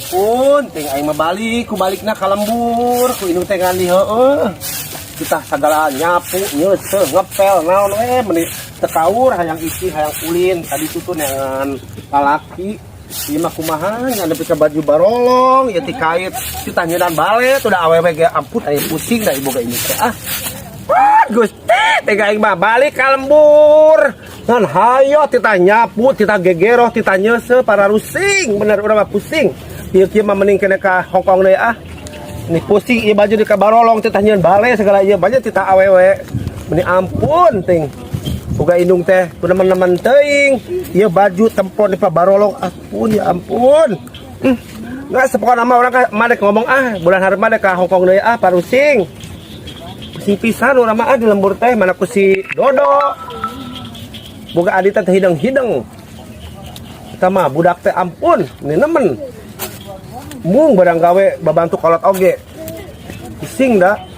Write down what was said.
ampun, ting aing mah balik, ku balikna ka lembur, ku indung teh ngandi heueuh. Kita sagala nyapu, nyeuseung, ngepel naon we meuni tekaur hayang isi, hayang ulin. Tadi itu tuh neangan lalaki. Ieu mah kumaha nya nepi ka baju barolong, ieu ti kait kita nyedan bale, tuh da awewe ge ampun aya pusing da ibu ga ini teh. Gusti, tega aing mah balik ka lembur. Ngan hayo tita nyapu, tita gegeroh, tita nyeuse para rusing, bener urang mah pusing. Ieu kieu mah mending kene ka Hongkong deui ah. Ini pusing ieu baju di ka barolong tita nyeun bale segala ieu baju tita awewe. Meni ampun ting. Boga indung teh teman-teman teuing. Ieu baju tempon di ka barolong ampun ya ampun. Nggak sepokona mah urang madek ngomong ah, bulan hareup mah ka Hongkong deui ah parusing. Pusing pisan urang mah di lembur teh mana ku si Dodo. Boga adita teh hideng-hideng. Kita mah budak teh ampun, ini nemen. Mung barang gawe babantu kolot oge. Pusing dah.